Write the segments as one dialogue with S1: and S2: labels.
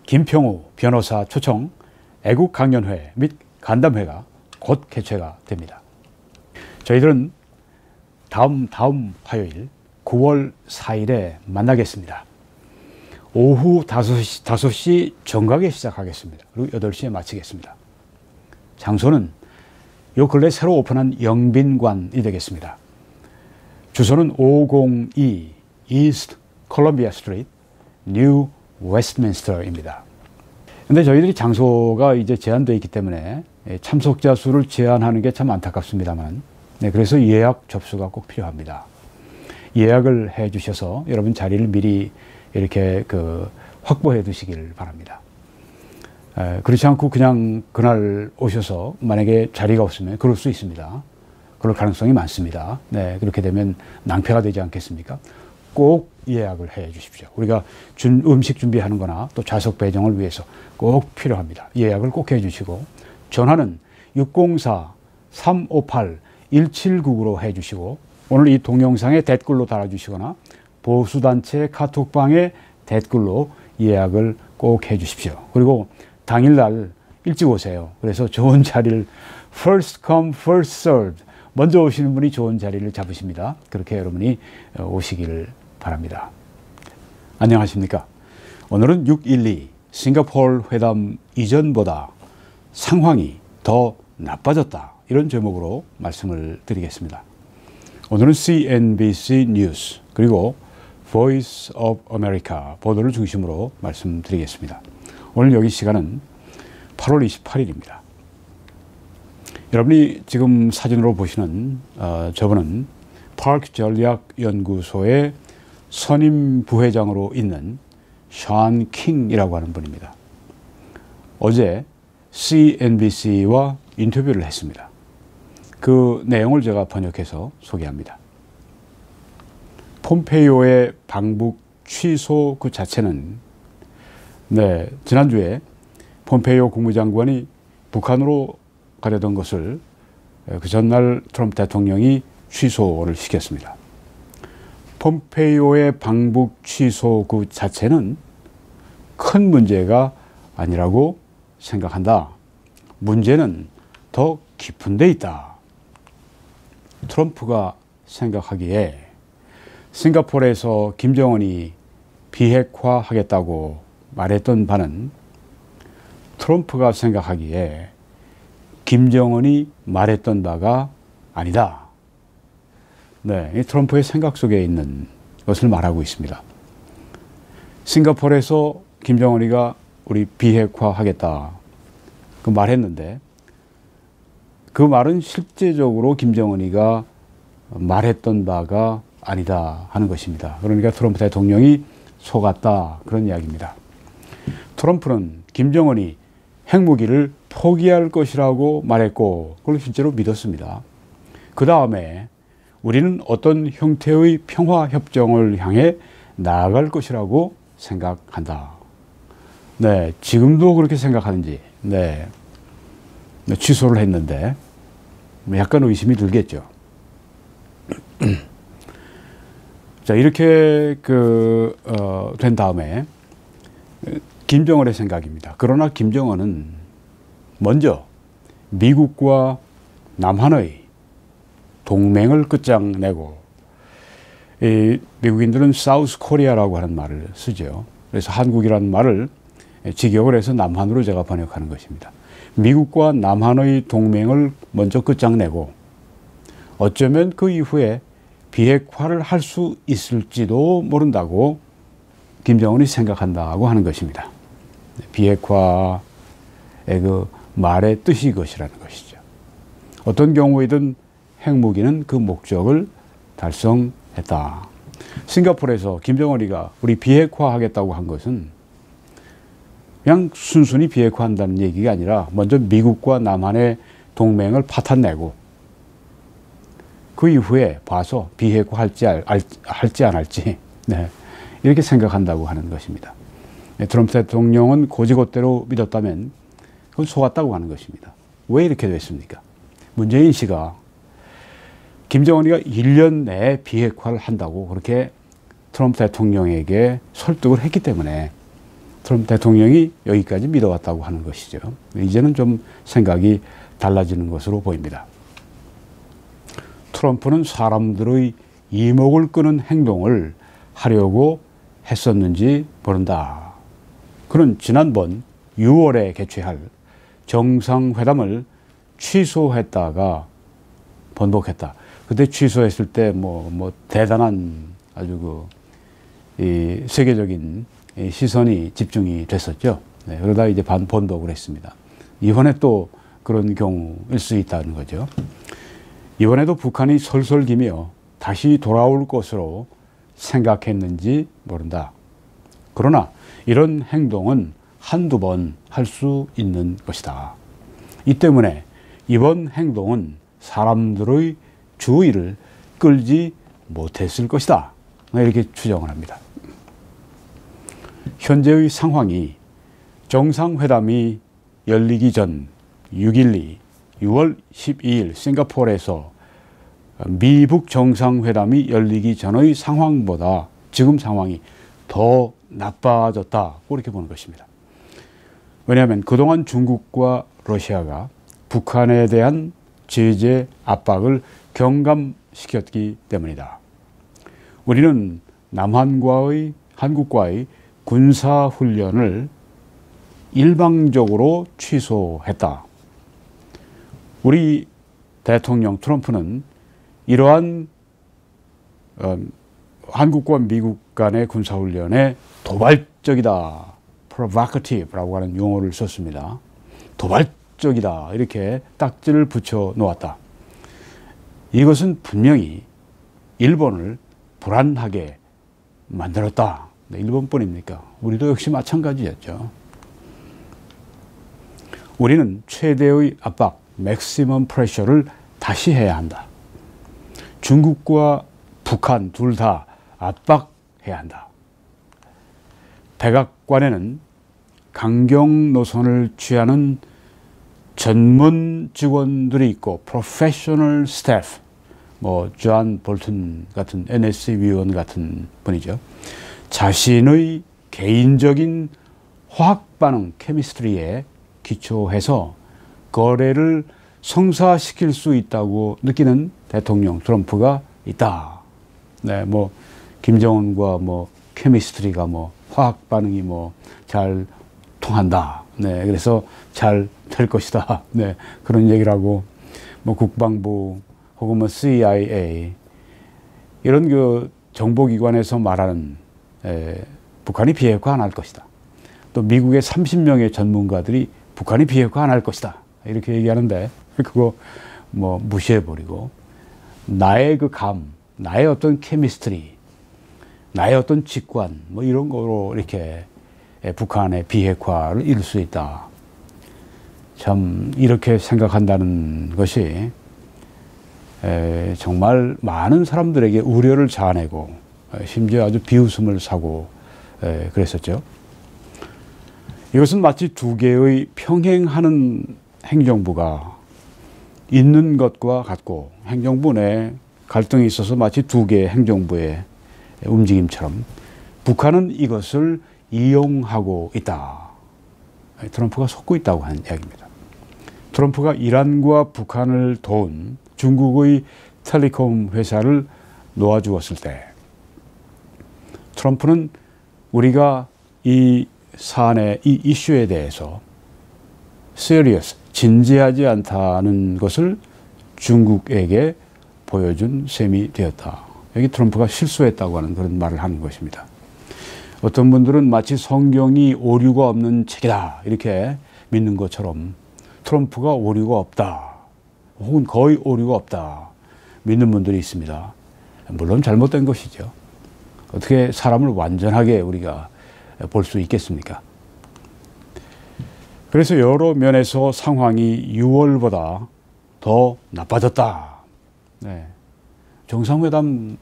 S1: 김평우 변호사 초청 애국 강연회 및 간담회가 곧 개최가 됩니다. 저희들은 다음 화요일 9월 4일에 만나겠습니다. 오후 5시 정각에 시작하겠습니다. 그리고 8시에 마치겠습니다. 장소는 요 근래 새로 오픈한 영빈관이 되겠습니다. 주소는 502 이스트 콜럼비아 스트리트 뉴 웨스트민스터입니다. 근데 저희들이 장소가 이제 제한되어 있기 때문에 참석자 수를 제한하는 게 참 안타깝습니다만, 그래서 예약 접수가 꼭 필요합니다. 예약을 해 주셔서 여러분 자리를 미리 이렇게 확보해 두시길 바랍니다. 그렇지 않고 그냥 그날 오셔서 만약에 자리가 없으면 그럴 수 있습니다. 그럴 가능성이 많습니다. 그렇게 되면 낭패가 되지 않겠습니까? 꼭 예약을 해 주십시오. 우리가 음식 준비하는 거나 또 좌석 배정을 위해서 꼭 필요합니다. 예약을 꼭 해 주시고, 전화는 604-358-1799로 해 주시고, 오늘 이 동영상에 댓글로 달아주시거나 보수단체 카톡방에 댓글로 예약을 꼭 해 주십시오. 그리고 당일날 일찍 오세요. 그래서 좋은 자리를 first come first served, 먼저 오시는 분이 좋은 자리를 잡으십니다. 그렇게 여러분이 오시기를 바랍니다. 안녕하십니까? 오늘은 6.12 싱가포르 회담 이전보다 상황이 더 나빠졌다, 이런 제목으로 말씀을 드리겠습니다. 오늘은 CNBC 뉴스 그리고 Voice of America 보도를 중심으로 말씀드리겠습니다. 오늘 여기 시간은 8월 28일입니다. 여러분이 지금 사진으로 보시는 저분은 파크 전략연구소의 선임 부회장으로 있는 션 킹이라고 하는 분입니다. 어제 CNBC와 인터뷰를 했습니다. 그 내용을 제가 번역해서 소개합니다. 폼페이오의 방북 취소 그 자체는, 지난주에 폼페이오 국무장관이 북한으로 가려던 것을 그 전날 트럼프 대통령이 취소를 시켰습니다. 폼페이오의 방북 취소 그 자체는 큰 문제가 아니라고 생각한다. 문제는 더 깊은 데 있다. 트럼프가 생각하기에 싱가포르에서 김정은이 비핵화하겠다고 말했던 바는 트럼프가 생각하기에 김정은이 말했던 바가 아니다. 이 트럼프의 생각 속에 있는 것을 말하고 있습니다. 싱가포르에서 김정은이가 우리 비핵화하겠다 그 말했는데, 그 말은 실제적으로 김정은이가 말했던 바가 아니다 하는 것입니다. 그러니까 트럼프 대통령이 속았다, 그런 이야기입니다. 트럼프는 김정은이 핵무기를 포기할 것이라고 말했고 그걸 실제로 믿었습니다. 그 다음에 우리는 어떤 형태의 평화협정을 향해 나아갈 것이라고 생각한다. 지금도 그렇게 생각하는지 취소를 했는데 약간 의심이 들겠죠. 자, 이렇게 된 다음에 김정은의 생각입니다. 그러나 김정은은 먼저 미국과 남한의 동맹을 끝장내고, 미국인들은 사우스 코리아라고 하는 말을 쓰죠. 그래서 한국이라는 말을 직역을 해서 남한으로 제가 번역하는 것입니다. 미국과 남한의 동맹을 먼저 끝장내고 어쩌면 그 이후에 비핵화를 할 수 있을지도 모른다고 김정은이 생각한다고 하는 것입니다. 비핵화의 그 말의 뜻이 이것이라는 것이죠. 어떤 경우에든 핵무기는 그 목적을 달성했다. 싱가포르에서 김정은이가 우리 비핵화하겠다고 한 것은 그냥 순순히 비핵화한다는 얘기가 아니라 먼저 미국과 남한의 동맹을 파탄내고 그 이후에 봐서 비핵화할지 할지 안 할지 이렇게 생각한다고 하는 것입니다. 트럼프 대통령은 고지곳대로 믿었다면 그건 속았다고 하는 것입니다. 왜 이렇게 됐습니까? 문재인 씨가 김정은이가 1년 내에 비핵화를 한다고 그렇게 트럼프 대통령에게 설득을 했기 때문에 트럼프 대통령이 여기까지 믿어왔다고 하는 것이죠. 이제는 좀 생각이 달라지는 것으로 보입니다. 트럼프는 사람들의 이목을 끄는 행동을 하려고 했었는지 모른다. 그는 지난번 6월에 개최할 정상회담을 취소했다가 번복했다. 그때 취소했을 때 대단한 아주 이 세계적인 시선이 집중이 됐었죠. 네, 그러다 이제 번복을 했습니다. 이번에 또 그런 경우일 수 있다는 거죠. 이번에도 북한이 설설기며 다시 돌아올 것으로 생각했는지 모른다. 그러나 이런 행동은 한두 번 할 수 있는 것이다. 이 때문에 이번 행동은 사람들의 주의를 끌지 못했을 것이다. 이렇게 추정을 합니다. 현재의 상황이 정상회담이 열리기 전 6.12, 6월 12일 싱가포르에서 미북 정상회담이 열리기 전의 상황보다 지금 상황이 더 나빠졌다. 그렇게 보는 것입니다. 왜냐하면 그동안 중국과 러시아가 북한에 대한 제재 압박을 경감시켰기 때문이다. 우리는 한국과의 군사훈련을 일방적으로 취소했다. 우리 대통령 트럼프는 이러한 한국과 미국 간의 군사훈련에 도발적이다, provocative라고 하는 용어를 썼습니다. 도발적이다, 이렇게 딱지를 붙여 놓았다. 이것은 분명히 일본을 불안하게 만들었다. 일본뿐입니까? 우리도 역시 마찬가지였죠. 우리는 최대의 압박, maximum pressure를 다시 해야 한다. 중국과 북한 둘 다 압박해야 한다. 백악관에는 강경 노선을 취하는 전문 직원들이 있고 professional staff, 존 볼튼 같은 NSC 위원 같은 분이죠. 자신의 개인적인 화학 반응 케미스트리에 기초해서 거래를 성사시킬 수 있다고 느끼는 대통령 트럼프가 있다. 네, 김정은과 케미스트리가 화학 반응이 잘 통한다. 네, 그래서 잘 될 것이다. 네, 그런 얘기를 하고, 국방부 혹은 CIA 이런 그 정보기관에서 말하는 북한이 비핵화 안 할 것이다. 또 미국의 30명의 전문가들이 북한이 비핵화 안 할 것이다. 이렇게 얘기하는데 그거 무시해버리고 나의 그 나의 어떤 케미스트리, 나의 어떤 직관 이런 거로 이렇게 북한의 비핵화를 이룰 수 있다. 참 이렇게 생각한다는 것이 정말 많은 사람들에게 우려를 자아내고 심지어 아주 비웃음을 사고 그랬었죠. 이것은 마치 두 개의 평행하는 행정부가 있는 것과 같고 행정부 내 갈등이 있어서 마치 두 개의 행정부의 움직임처럼 북한은 이것을 이용하고 있다. 트럼프가 속고 있다고 하는 이야기입니다. 트럼프가 이란과 북한을 도운 중국의 텔레콤 회사를 놓아주었을 때 트럼프는 우리가 이 사안의 이 이슈에 대해서 serious, 진지하지 않다는 것을 중국에게 보여준 셈이 되었다. 여기 트럼프가 실수했다고 하는 그런 말을 하는 것입니다. 어떤 분들은 마치 성경이 오류가 없는 책이다 이렇게 믿는 것처럼 트럼프가 오류가 없다 혹은 거의 오류가 없다 믿는 분들이 있습니다. 물론 잘못된 것이죠. 어떻게 사람을 완전하게 우리가 볼 수 있겠습니까? 그래서 여러 면에서 상황이 6월보다 더 나빠졌다. 네. 정상회담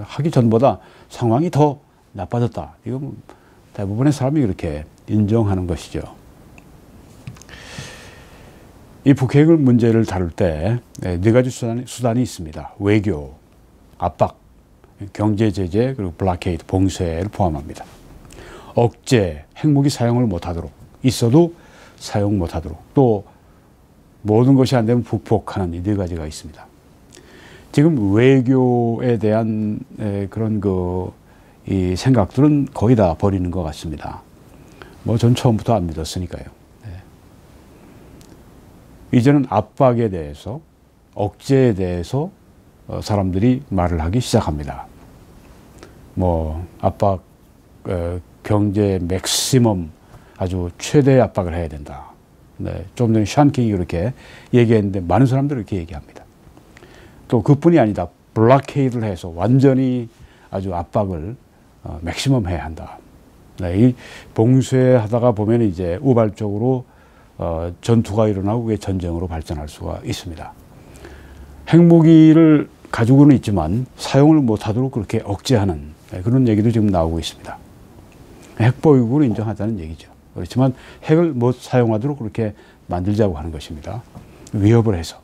S1: 하기 전보다 상황이 더 나빠졌다. 이건 대부분의 사람이 그렇게 인정하는 것이죠. 이 북핵 문제를 다룰 때 네 가지 수단이 있습니다. 외교, 압박, 경제 제재, 그리고 블락케이드, 봉쇄를 포함합니다. 억제, 핵무기 사용을 못하도록, 있어도 사용 못하도록, 또 모든 것이 안 되면 북폭하는 이 네 가지가 있습니다. 지금 외교에 대한 그런 이 생각들은 거의 다 버리는 것 같습니다. 뭐 전 처음부터 안 믿었으니까요. 이제는 압박에 대해서, 억제에 대해서 사람들이 말을 하기 시작합니다. 뭐 압박, 경제 맥시멈, 아주 최대 압박을 해야 된다. 좀 전에 샨킹이 그렇게 얘기했는데 많은 사람들이 이렇게 얘기합니다. 또 그뿐이 아니다. 블락케이드를 해서 완전히 아주 압박을 맥시멈 해야 한다. 이 봉쇄하다가 보면 이제 우발적으로 전투가 일어나고 그게 전쟁으로 발전할 수가 있습니다. 핵무기를 가지고는 있지만 사용을 못하도록 그렇게 억제하는 그런 얘기도 지금 나오고 있습니다. 핵보유국을 인정하자는 얘기죠. 그렇지만 핵을 못 사용하도록 그렇게 만들자고 하는 것입니다. 위협을 해서.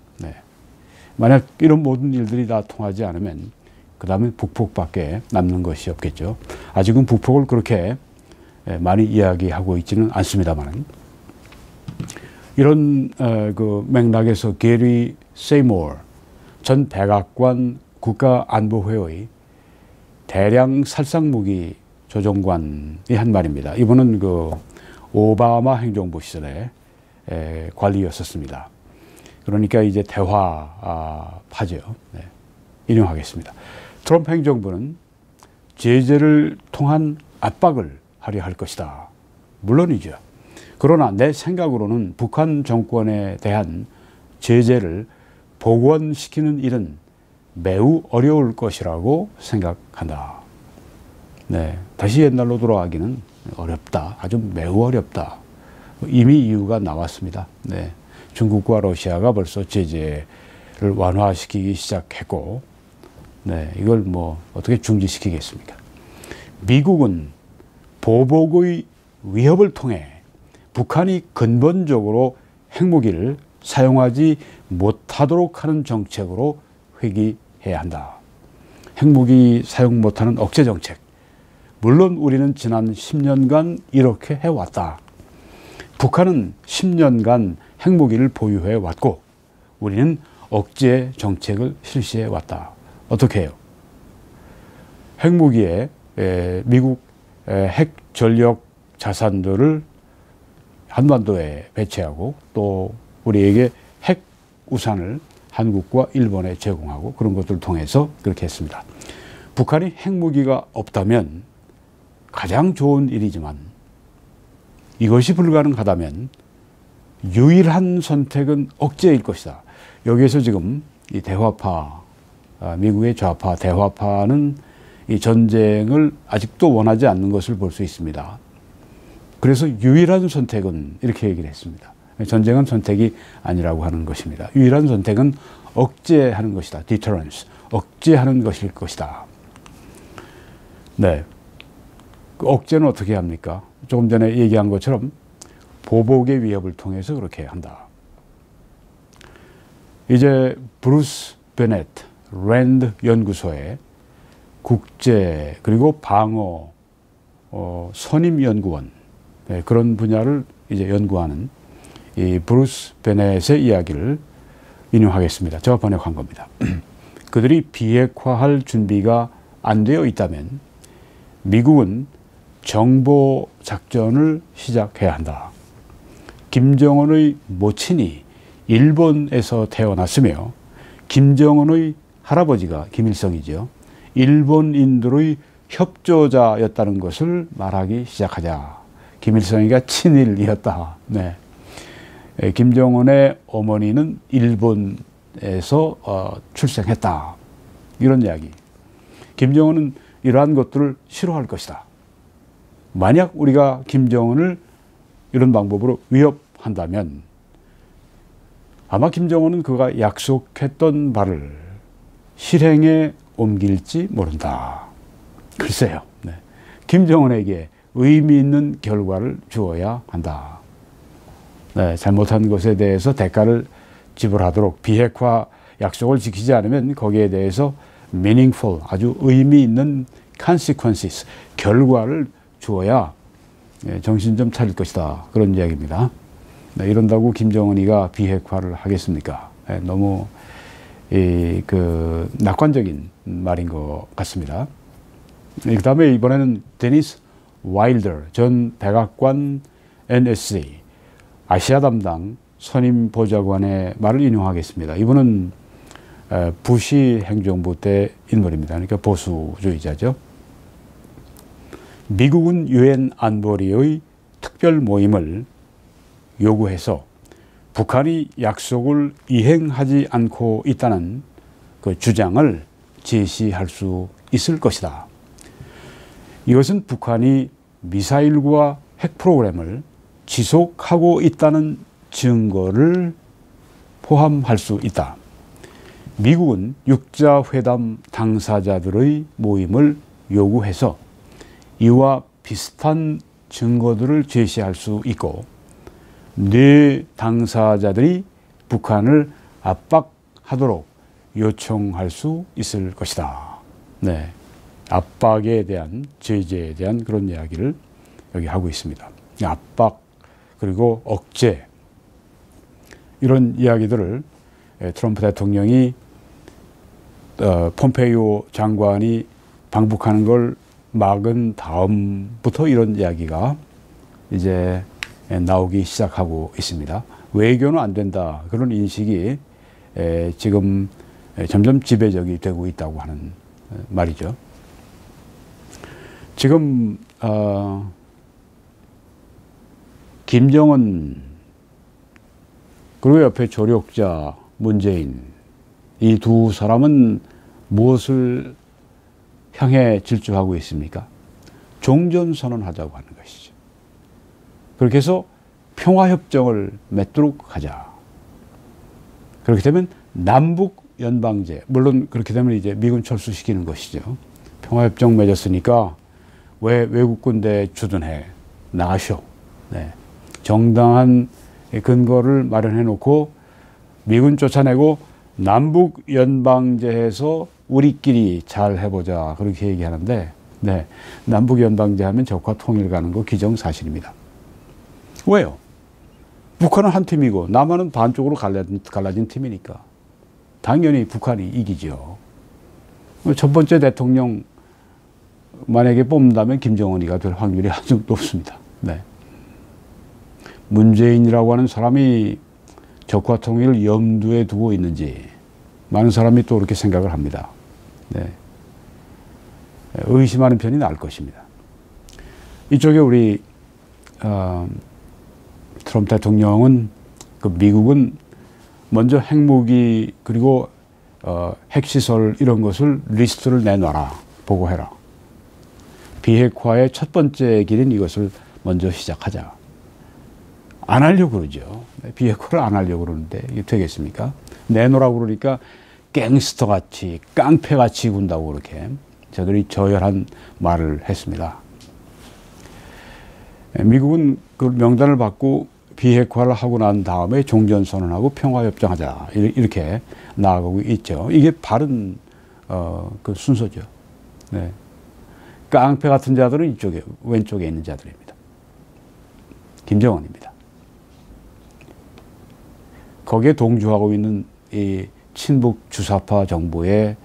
S1: 만약 이런 모든 일들이 다 통하지 않으면 그 다음에 북폭밖에 남는 것이 없겠죠. 아직은 북폭을 그렇게 많이 이야기하고 있지는 않습니다만, 이런 그 맥락에서 게리 세이모어 전 백악관 국가안보회의 대량 살상무기 조정관이 한 말입니다. 이분은 그 오바마 행정부 시절에 관리였었습니다. 그러니까 이제 대화파죠. 인용하겠습니다. 트럼프 행정부는 제재를 통한 압박을 하려 할 것이다. 물론이죠. 그러나 내 생각으로는 북한 정권에 대한 제재를 복원시키는 일은 매우 어려울 것이라고 생각한다. 다시 옛날로 돌아가기는 어렵다. 아주 매우 어렵다. 이미 이유가 나왔습니다. 중국과 러시아가 벌써 제재를 완화시키기 시작했고, 이걸 뭐 어떻게 중지시키겠습니까? 미국은 보복의 위협을 통해 북한이 근본적으로 핵무기를 사용하지 못하도록 하는 정책으로 회귀해야 한다. 핵무기 사용 못하는 억제 정책. 물론 우리는 지난 10년간 이렇게 해왔다. 북한은 10년간 핵무기를 보유해 왔고 우리는 억제 정책을 실시해 왔다. 어떻게 해요? 핵무기에 미국 핵 전력 자산들을 한반도에 배치하고 또 우리에게 핵 우산을 한국과 일본에 제공하고 그런 것들을 통해서 그렇게 했습니다. 북한이 핵무기가 없다면 가장 좋은 일이지만 이것이 불가능하다면 유일한 선택은 억제일 것이다. 여기에서 지금 이 대화파, 미국의 좌파, 대화파는 이 전쟁을 아직도 원하지 않는 것을 볼 수 있습니다. 그래서 유일한 선택은 이렇게 얘기를 했습니다. 전쟁은 선택이 아니라고 하는 것입니다. 유일한 선택은 억제하는 것이다. deterrence. 억제하는 것일 것이다. 그 억제는 어떻게 합니까? 조금 전에 얘기한 것처럼 보복의 위협을 통해서 그렇게 한다. 이제 브루스 베넷 랜드 연구소의 국제 그리고 방어 선임연구원 그런 분야를 이제 연구하는 이 브루스 베넷의 이야기를 인용하겠습니다. 제가 번역한 겁니다. 그들이 비핵화할 준비가 안 되어 있다면 미국은 정보 작전을 시작해야 한다. 김정은의 모친이 일본에서 태어났으며 김정은의 할아버지가 김일성이죠. 일본인들의 협조자였다는 것을 말하기 시작하자. 김일성이가 친일이었다. 김정은의 어머니는 일본에서 출생했다. 이런 이야기. 김정은은 이러한 것들을 싫어할 것이다. 만약 우리가 김정은을 이런 방법으로 위협한다면 아마 김정은은 그가 약속했던 바를 실행에 옮길지 모른다. 글쎄요. 김정은에게 의미 있는 결과를 주어야 한다. 잘못한 것에 대해서 대가를 지불하도록 비핵화 약속을 지키지 않으면 거기에 대해서 meaningful, 아주 의미 있는 consequences, 결과를 주어야 정신 좀 차릴 것이다. 그런 이야기입니다. 네, 이런다고 김정은이가 비핵화를 하겠습니까? 너무 낙관적인 말인 것 같습니다. 그 다음에 이번에는 데니스 와일더 전 백악관 NSC 아시아 담당 선임 보좌관의 말을 인용하겠습니다. 이분은 부시 행정부 때 인물입니다. 그러니까 보수주의자죠. 미국은 유엔 안보리의 특별 모임을 요구해서 북한이 약속을 이행하지 않고 있다는 그 주장을 제시할 수 있을 것이다. 이것은 북한이 미사일과 핵 프로그램을 지속하고 있다는 증거를 포함할 수 있다. 미국은 육자회담 당사자들의 모임을 요구해서 이와 비슷한 증거들을 제시할 수 있고 네 당사자들이 북한을 압박하도록 요청할 수 있을 것이다. 네, 압박에 대한 제재에 대한 그런 이야기를 여기 하고 있습니다. 압박 그리고 억제 이런 이야기들을 트럼프 대통령이 폼페이오 장관이 방북하는 걸 막은 다음부터 이런 이야기가 이제 나오기 시작하고 있습니다. 외교는 안 된다. 그런 인식이 지금 점점 지배적이 되고 있다고 하는 말이죠. 지금 김정은 그리고 옆에 조력자 문재인 이 두 사람은 무엇을 향해 질주하고 있습니까? 종전선언하자고 하는 것이죠. 그렇게 해서 평화협정을 맺도록 하자. 그렇게 되면 남북연방제, 물론 그렇게 되면 이제 미군 철수시키는 것이죠. 평화협정 맺었으니까 왜 외국 군대 주둔해? 나가쇼. 네. 정당한 근거를 마련해 놓고 미군 쫓아내고 남북연방제해서 우리끼리 잘 해보자. 그렇게 얘기하는데, 네. 남북연방제 하면 적화 통일 가는 거 기정사실입니다. 왜요? 북한은 한 팀이고 남한은 반쪽으로 갈라진 팀이니까 당연히 북한이 이기죠. 첫 번째 대통령 만약에 뽑는다면 김정은이가 될 확률이 아주 높습니다. 네. 문재인이라고 하는 사람이 적화 통일을 염두에 두고 있는지 많은 사람이 또 그렇게 생각을 합니다. 네. 의심하는 편이 나을 것입니다. 이쪽에 우리 트럼프 대통령은 미국은 먼저 핵무기 그리고 핵시설 이런 것을 리스트를 내놔라. 보고해라. 비핵화의 첫 번째 길인 이것을 먼저 시작하자. 안 하려고 그러죠. 비핵화를 안 하려고 그러는데 이게 되겠습니까? 내놓으라고 그러니까 갱스터같이 깡패같이 군다고 그렇게 저들이 저열한 말을 했습니다. 미국은 그 명단을 받고 비핵화를 하고 난 다음에 종전선언하고 평화협정하자 이렇게 나아가고 있죠. 이게 바른 그 순서죠. 네. 깡패 같은 자들은 이쪽에 왼쪽에 있는 자들입니다. 김정은입니다. 거기에 동조하고 있는 이 친북 주사파 정부의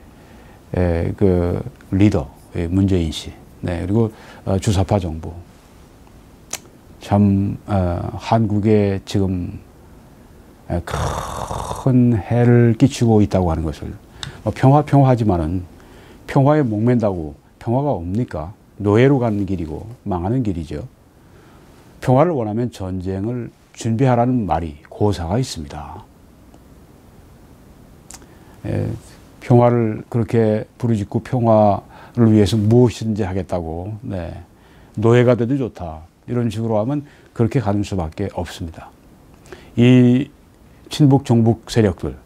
S1: 그 리더 문재인 씨, 네, 그리고 주사파 정부. 참 한국에 지금 큰 해를 끼치고 있다고 하는 것을 평화하지만은 평화에 목맨다고 평화가 옵니까? 노예로 가는 길이고 망하는 길이죠. 평화를 원하면 전쟁을 준비하라는 말이 고사가 있습니다. 평화를 그렇게 부르짖고 평화를 위해서 무엇이든지 하겠다고, 네, 노예가 돼도 좋다. 이런 식으로 하면 그렇게 가는 수밖에 없습니다. 이 친북 종북 세력들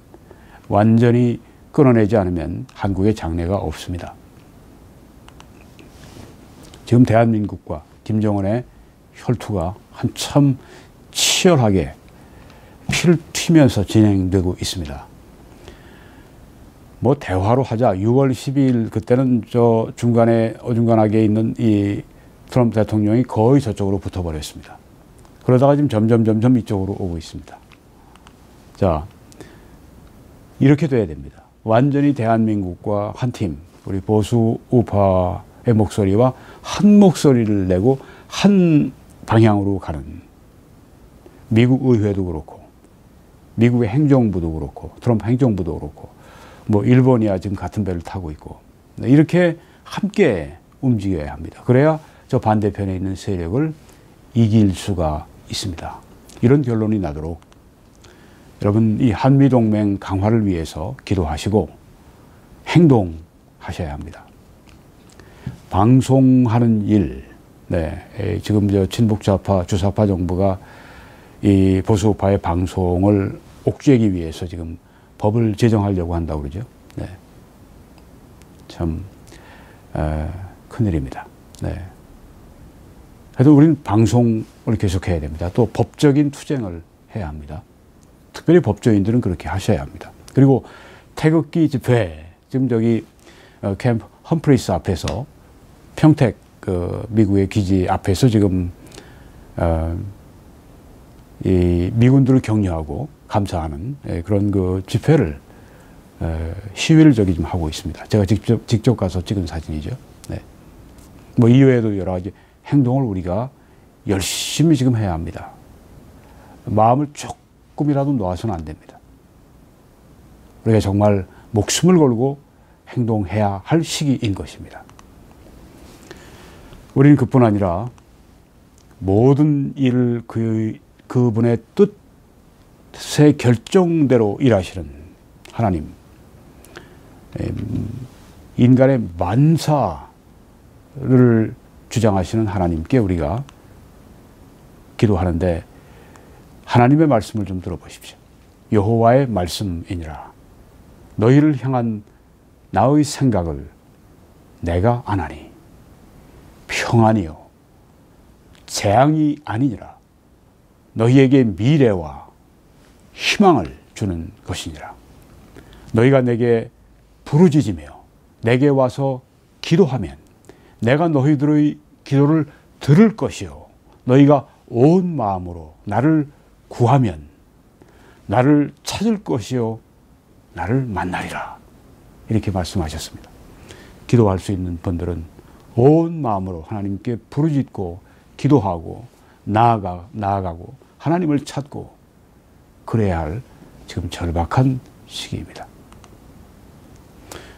S1: 완전히 끊어내지 않으면 한국에 장래가 없습니다. 지금 대한민국과 김정은의 혈투가 한참 치열하게 피를 튀면서 진행되고 있습니다. 뭐 대화로 하자. 6월 12일 그때는 저 중간에 어중간하게 있는 이 트럼프 대통령이 거의 저쪽으로 붙어버렸습니다. 그러다가 지금 점점 이쪽으로 오고 있습니다. 자, 이렇게 돼야 됩니다. 완전히 대한민국과 한 팀, 우리 보수 우파의 목소리와 한 목소리를 내고 한 방향으로 가는, 미국 의회도 그렇고 미국의 행정부도 그렇고 트럼프 행정부도 그렇고 뭐 일본이야 지금 같은 배를 타고 있고, 이렇게 함께 움직여야 합니다. 그래야 저 반대편에 있는 세력을 이길 수가 있습니다. 이런 결론이 나도록 여러분, 이 한미동맹 강화를 위해서 기도하시고 행동하셔야 합니다. 방송하는 일, 지금 저 친북좌파 주사파 정부가 이 보수파의 방송을 옥죄기 위해서 지금 법을 제정하려고 한다고 그러죠. 참 큰일입니다. 그래도 우리는 방송을 계속해야 됩니다. 또 법적인 투쟁을 해야 합니다. 특별히 법조인들은 그렇게 하셔야 합니다. 그리고 태극기 집회, 지금 저기 캠프 험프리스 앞에서, 평택 미국의 기지 앞에서 지금 이 미군들을 격려하고 감사하는 그런 그 집회를, 시위를 저기 좀 하고 있습니다. 제가 직접 가서 찍은 사진이죠. 뭐 이외에도 여러 가지 행동을 우리가 열심히 지금 해야 합니다. 마음을 조금이라도 놓아서는 안 됩니다. 우리가 정말 목숨을 걸고 행동해야 할 시기인 것입니다. 우리는 그뿐 아니라 모든 일을 그분의 뜻의 결정대로 일하시는 하나님, 인간의 만사를 주장하시는 하나님께 우리가 기도하는데, 하나님의 말씀을 좀 들어보십시오. 여호와의 말씀이니라. 너희를 향한 나의 생각을 내가 아나니 평안이요 재앙이 아니니라. 너희에게 미래와 희망을 주는 것이니라. 너희가 내게 부르짖으며 내게 와서 기도하면 내가 너희들의 기도를 들을 것이요 너희가 온 마음으로 나를 구하면 나를 찾을 것이요 나를 만나리라. 이렇게 말씀하셨습니다. 기도할 수 있는 분들은 온 마음으로 하나님께 부르짖고 기도하고 나아가고 하나님을 찾고 그래야 할 지금 절박한 시기입니다.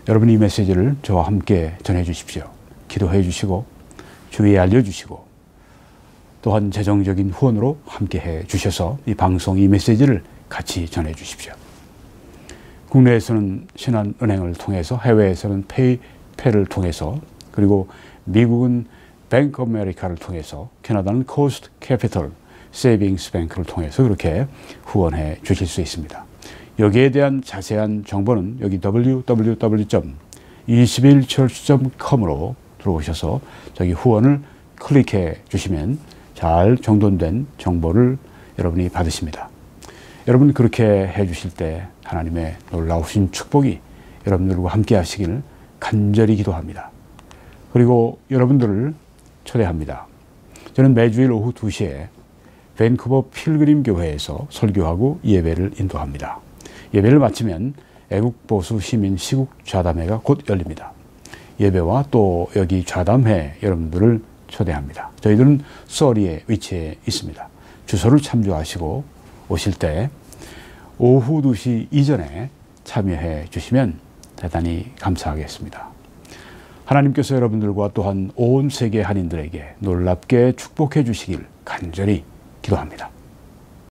S1: 여러분, 이 메시지를 저와 함께 전해 주십시오. 기도해 주시고 주위에 알려주시고 또한 재정적인 후원으로 함께 해 주셔서 이 방송, 이 메시지를 같이 전해 주십시오. 국내에서는 신한은행을 통해서, 해외에서는 페이패를 통해서, 그리고 미국은 뱅크 오브 아메리카를 통해서, 캐나다는 코스트 캐피털 세이빙스 뱅크를 통해서 그렇게 후원해 주실 수 있습니다. 여기에 대한 자세한 정보는 여기 www.21church.com으로 들어오셔서 저기 후원을 클릭해 주시면 잘 정돈된 정보를 여러분이 받으십니다. 여러분 그렇게 해 주실 때 하나님의 놀라우신 축복이 여러분들과 함께 하시기를 간절히 기도합니다. 그리고 여러분들을 초대합니다. 저는 매주일 오후 2시에 밴쿠버 필그림 교회에서 설교하고 예배를 인도합니다. 예배를 마치면 애국보수 시민 시국 좌담회가 곧 열립니다. 예배와 또 여기 좌담회 여러분들을 초대합니다. 저희들은 서리에 위치해 있습니다. 주소를 참조하시고 오실 때 오후 2시 이전에 참여해 주시면 대단히 감사하겠습니다. 하나님께서 여러분들과 또한 온 세계 한인들에게 놀랍게 축복해 주시길 간절히 기도합니다.